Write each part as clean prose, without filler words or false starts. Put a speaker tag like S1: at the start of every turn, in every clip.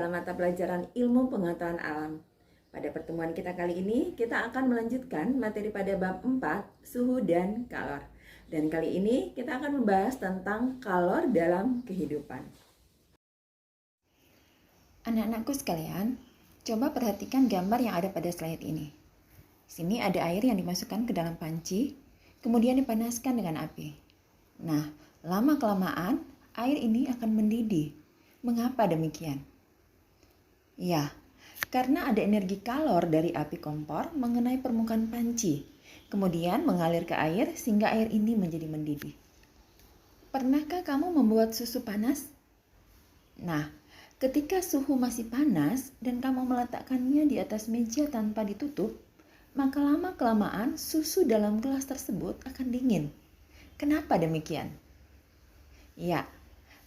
S1: dalam mata pelajaran Ilmu Pengetahuan Alam. Pada pertemuan kita kali ini, kita akan melanjutkan materi pada bab 4, suhu dan kalor. Dan kali ini kita akan membahas tentang kalor dalam kehidupan.
S2: Anak-anakku sekalian, coba perhatikan gambar yang ada pada slide ini. Sini ada air yang dimasukkan ke dalam panci, kemudian dipanaskan dengan api. Nah, lama-kelamaan air ini akan mendidih. Mengapa demikian? Ya, karena ada energi kalor dari api kompor mengenai permukaan panci, kemudian mengalir ke air sehingga air ini menjadi mendidih. Pernahkah kamu membuat susu panas? Nah, ketika suhu masih panas dan kamu meletakkannya di atas meja tanpa ditutup, maka lama-kelamaan susu dalam gelas tersebut akan dingin. Kenapa demikian? Ya,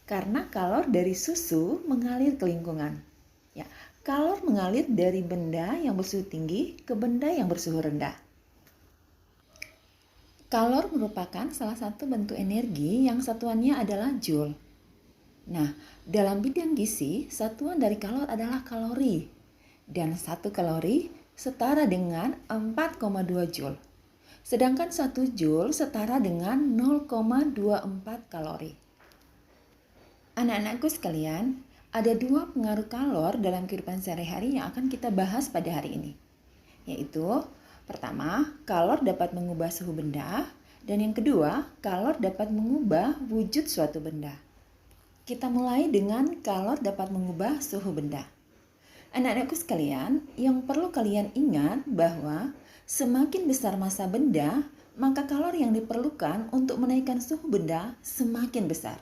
S2: karena kalor dari susu mengalir ke lingkungan. Ya, kalor mengalir dari benda yang bersuhu tinggi ke benda yang bersuhu rendah. Kalor merupakan salah satu bentuk energi yang satuannya adalah joule. Nah, dalam bidang gizi, satuan dari kalor adalah kalori. Dan 1 kalori setara dengan 4,2 joule. Sedangkan 1 joule setara dengan 0,24 kalori. Anak-anakku sekalian, ada 2 pengaruh kalor dalam kehidupan sehari-hari yang akan kita bahas pada hari ini. Yaitu, pertama, kalor dapat mengubah suhu benda, dan yang kedua, kalor dapat mengubah wujud suatu benda. Kita mulai dengan kalor dapat mengubah suhu benda. Anak-anakku sekalian, yang perlu kalian ingat bahwa semakin besar massa benda, maka kalor yang diperlukan untuk menaikkan suhu benda semakin besar.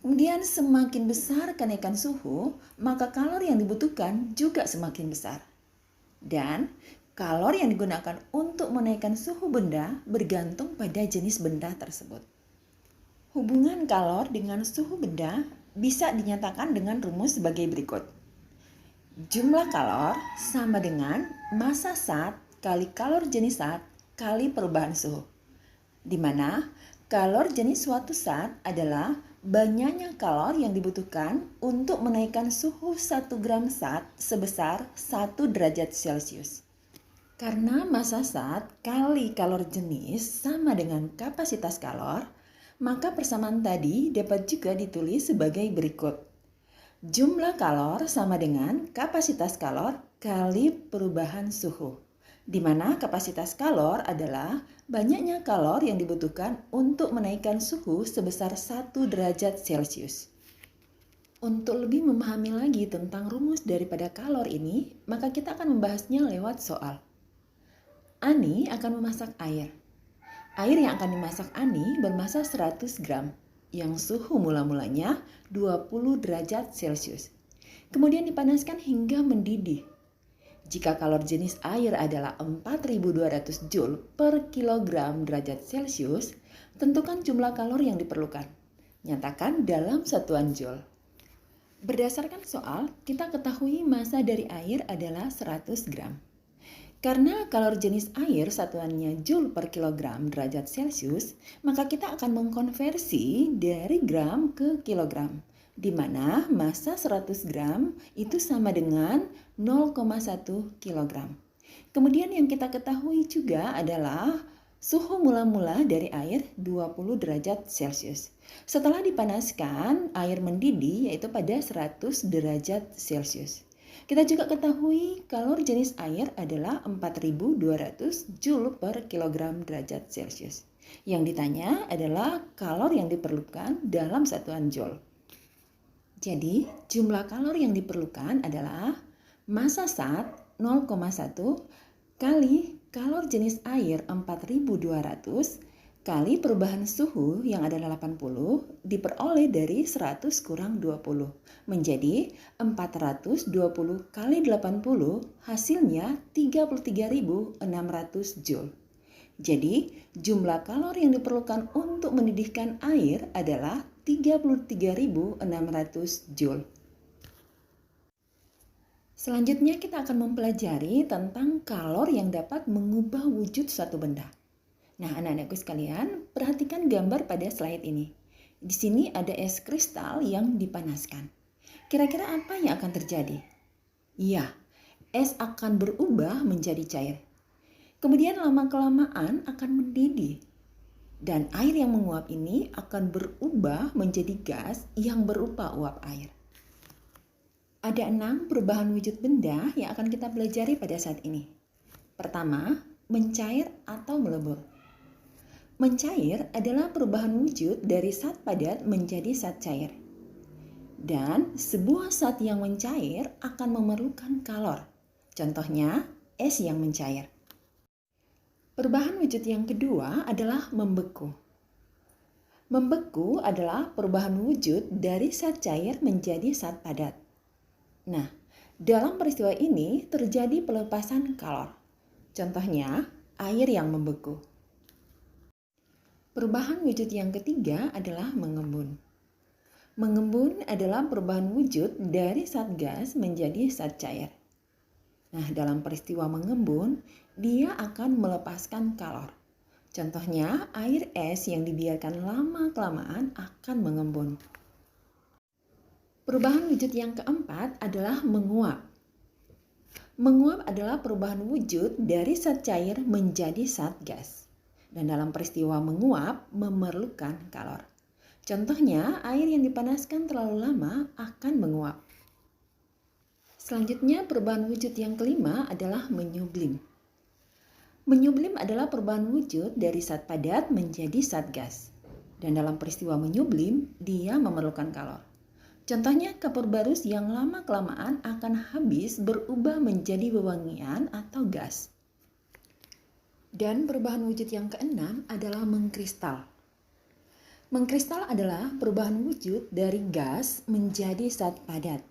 S2: Kemudian semakin besar kenaikan suhu, maka kalor yang dibutuhkan juga semakin besar. Dan kalor yang digunakan untuk menaikkan suhu benda bergantung pada jenis benda tersebut. Hubungan kalor dengan suhu benda bisa dinyatakan dengan rumus sebagai berikut. Jumlah kalor sama dengan massa zat kali kalor jenis zat kali perubahan suhu. Di mana kalor jenis suatu zat adalah banyaknya kalor yang dibutuhkan untuk menaikkan suhu 1 gram zat sebesar 1 derajat Celcius. Karena massa zat kali kalor jenis sama dengan kapasitas kalor, maka persamaan tadi dapat juga ditulis sebagai berikut. Jumlah kalor sama dengan kapasitas kalor kali perubahan suhu, di mana kapasitas kalor adalah banyaknya kalor yang dibutuhkan untuk menaikkan suhu sebesar 1 derajat Celcius. Untuk lebih memahami lagi tentang rumus daripada kalor ini, maka kita akan membahasnya lewat soal. Ani akan memasak air. Air yang akan dimasak Ani bermassa 100 gram, yang suhu mula-mulanya 20 derajat Celcius. Kemudian dipanaskan hingga mendidih. Jika kalor jenis air adalah 4.200 joule per kilogram derajat Celcius, tentukan jumlah kalor yang diperlukan. Nyatakan dalam satuan joule. Berdasarkan soal, kita ketahui massa dari air adalah 100 gram. Karena kalor jenis air satuannya joule per kilogram derajat Celcius, maka kita akan mengkonversi dari gram ke kilogram, di mana massa 100 gram itu sama dengan 0,1 kilogram. Kemudian yang kita ketahui juga adalah suhu mula-mula dari air 20 derajat Celcius. Setelah dipanaskan, air mendidih yaitu pada 100 derajat Celcius. Kita juga ketahui kalor jenis air adalah 4.200 joule per kilogram derajat Celcius. Yang ditanya adalah kalor yang diperlukan dalam satuan joule. Jadi, jumlah kalor yang diperlukan adalah massa zat 0,1 kali kalor jenis air 4.200 kali perubahan suhu yang adalah 80 diperoleh dari 100 kurang 20 menjadi 420 kali 80 hasilnya 33.600 joule. Jadi jumlah kalor yang diperlukan untuk mendidihkan air adalah 33.600 joule. Selanjutnya kita akan mempelajari tentang kalor yang dapat mengubah wujud suatu benda. Nah, anak-anakku sekalian, perhatikan gambar pada slide ini. Di sini ada es kristal yang dipanaskan. Kira-kira apa yang akan terjadi? Ya, es akan berubah menjadi cair. Kemudian lama-kelamaan akan mendidih. Dan air yang menguap ini akan berubah menjadi gas yang berupa uap air. Ada 6 perubahan wujud benda yang akan kita pelajari pada saat ini. Pertama, mencair atau melebur. Mencair adalah perubahan wujud dari zat padat menjadi zat cair. Dan sebuah zat yang mencair akan memerlukan kalor. Contohnya, es yang mencair. Perubahan wujud yang kedua adalah membeku. Membeku adalah perubahan wujud dari zat cair menjadi zat padat. Nah, dalam peristiwa ini terjadi pelepasan kalor. Contohnya, air yang membeku. Perubahan wujud yang ketiga adalah mengembun. Mengembun adalah perubahan wujud dari zat gas menjadi zat cair. Nah, dalam peristiwa mengembun, dia akan melepaskan kalor. Contohnya, air es yang dibiarkan lama-kelamaan akan mengembun. Perubahan wujud yang keempat adalah menguap. Menguap adalah perubahan wujud dari zat cair menjadi zat gas. Dan dalam peristiwa menguap memerlukan kalor. Contohnya, air yang dipanaskan terlalu lama akan menguap. Selanjutnya, perubahan wujud yang kelima adalah menyublim. Menyublim adalah perubahan wujud dari zat padat menjadi zat gas. Dan dalam peristiwa menyublim, dia memerlukan kalor. Contohnya, kapur barus yang lama-kelamaan akan habis berubah menjadi wewangian atau gas. Dan perubahan wujud yang keenam adalah mengkristal. Mengkristal adalah perubahan wujud dari gas menjadi zat padat.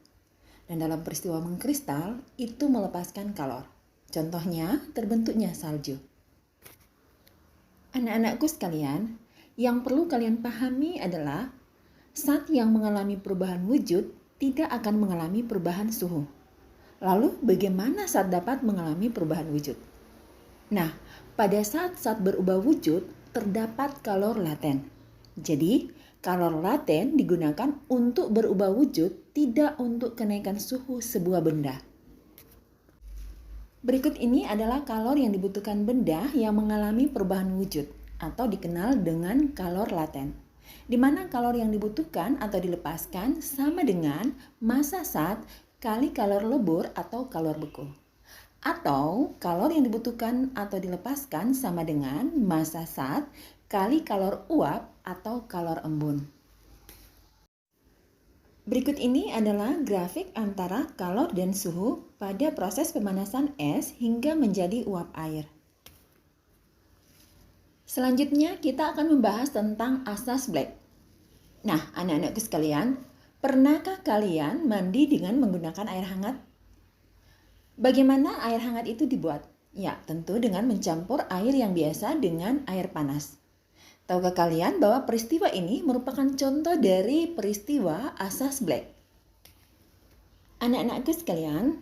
S2: Dan dalam peristiwa mengkristal, itu melepaskan kalor. Contohnya, terbentuknya salju. Anak-anakku sekalian, yang perlu kalian pahami adalah zat yang mengalami perubahan wujud tidak akan mengalami perubahan suhu. Lalu, bagaimana zat dapat mengalami perubahan wujud? Nah, pada saat zat berubah wujud, terdapat kalor laten. Jadi, kalor laten digunakan untuk berubah wujud, tidak untuk kenaikan suhu sebuah benda. Berikut ini adalah kalor yang dibutuhkan benda yang mengalami perubahan wujud, atau dikenal dengan kalor laten. Di mana kalor yang dibutuhkan atau dilepaskan sama dengan massa zat kali kalor lebur atau kalor beku. Atau kalor yang dibutuhkan atau dilepaskan sama dengan massa zat kali kalor uap atau kalor embun. Berikut ini adalah grafik antara kalor dan suhu pada proses pemanasan es hingga menjadi uap air. Selanjutnya kita akan membahas tentang asas Black. Nah, anak-anakku sekalian, pernahkah kalian mandi dengan menggunakan air hangat? Bagaimana air hangat itu dibuat? Ya, tentu dengan mencampur air yang biasa dengan air panas. Tahukah kalian bahwa peristiwa ini merupakan contoh dari peristiwa asas Black? Anak-anakku sekalian,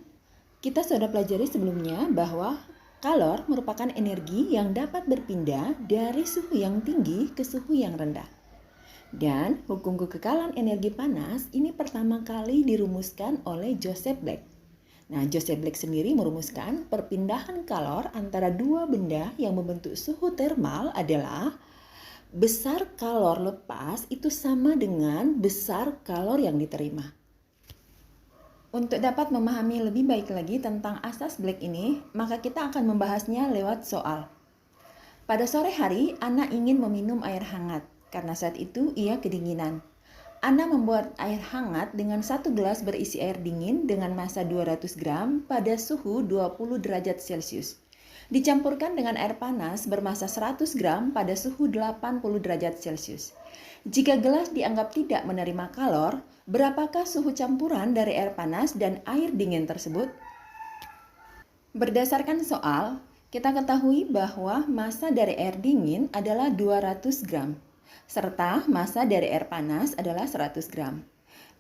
S2: kita sudah pelajari sebelumnya bahwa kalor merupakan energi yang dapat berpindah dari suhu yang tinggi ke suhu yang rendah. Dan hukum kekekalan energi panas ini pertama kali dirumuskan oleh Joseph Black. Nah, Joseph Black sendiri merumuskan perpindahan kalor antara dua benda yang membentuk suhu termal adalah besar kalor lepas itu sama dengan besar kalor yang diterima. Untuk dapat memahami lebih baik lagi tentang asas Black ini, maka kita akan membahasnya lewat soal. Pada sore hari, Ana ingin meminum air hangat, karena saat itu ia kedinginan. Ana membuat air hangat dengan 1 gelas berisi air dingin dengan massa 200 gram pada suhu 20 derajat Celcius. Dicampurkan dengan air panas bermassa 100 gram pada suhu 80 derajat Celcius. Jika gelas dianggap tidak menerima kalor, berapakah suhu campuran dari air panas dan air dingin tersebut? Berdasarkan soal, kita ketahui bahwa massa dari air dingin adalah 200 gram, serta massa dari air panas adalah 100 gram.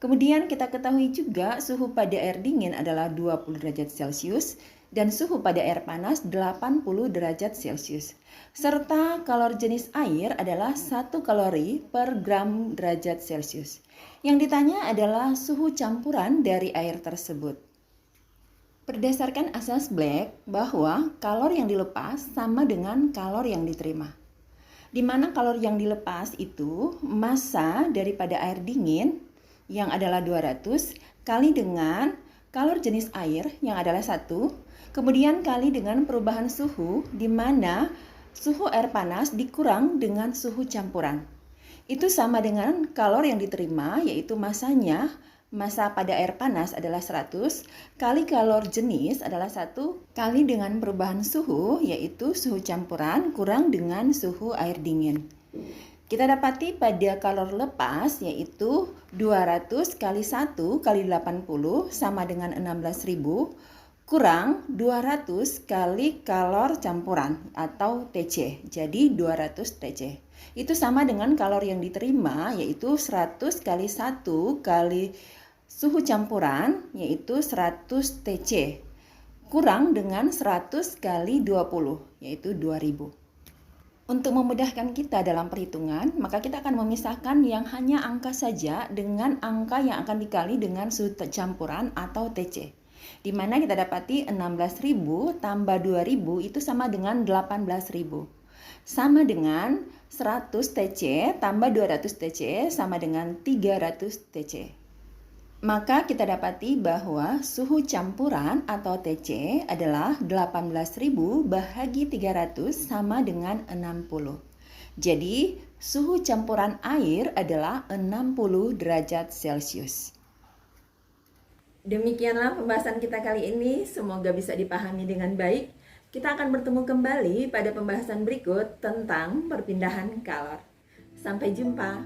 S2: Kemudian kita ketahui juga suhu pada air dingin adalah 20 derajat Celcius dan suhu pada air panas 80 derajat Celcius. Serta kalor jenis air adalah 1 kalori per gram derajat Celcius. Yang ditanya adalah suhu campuran dari air tersebut. Berdasarkan asas Black bahwa kalor yang dilepas sama dengan kalor yang diterima. Di mana kalor yang dilepas itu massa daripada air dingin yang adalah 200 kali dengan kalor jenis air yang adalah 1, kemudian kali dengan perubahan suhu di mana suhu air panas dikurang dengan suhu campuran. Itu sama dengan kalor yang diterima, yaitu massanya, massa pada air panas adalah 100 kali kalor jenis adalah 1 kali dengan perubahan suhu, yaitu suhu campuran kurang dengan suhu air dingin. Kita dapati pada kalor lepas yaitu 200 kali 1 kali 80 sama dengan 16.000 kurang 200 kali kalor campuran atau TC. Jadi 200 TC. Itu sama dengan kalor yang diterima yaitu 100 kali 1 kali suhu campuran yaitu 100 TC. Kurang dengan 100 kali 20 yaitu 2000. Untuk memudahkan kita dalam perhitungan, maka kita akan memisahkan yang hanya angka saja dengan angka yang akan dikali dengan suhu campuran atau TC. Di mana kita dapati 16.000 tambah 2.000 itu sama dengan 18.000. Sama dengan 100 TC tambah 200 TC sama dengan 300 TC. Maka kita dapati bahwa suhu campuran atau TC adalah 18.000 bahagi 300 sama dengan 60. Jadi suhu campuran air adalah 60 derajat Celcius.
S1: Demikianlah pembahasan kita kali ini, semoga bisa dipahami dengan baik. Kita akan bertemu kembali pada pembahasan berikut tentang perpindahan kalor. Sampai jumpa.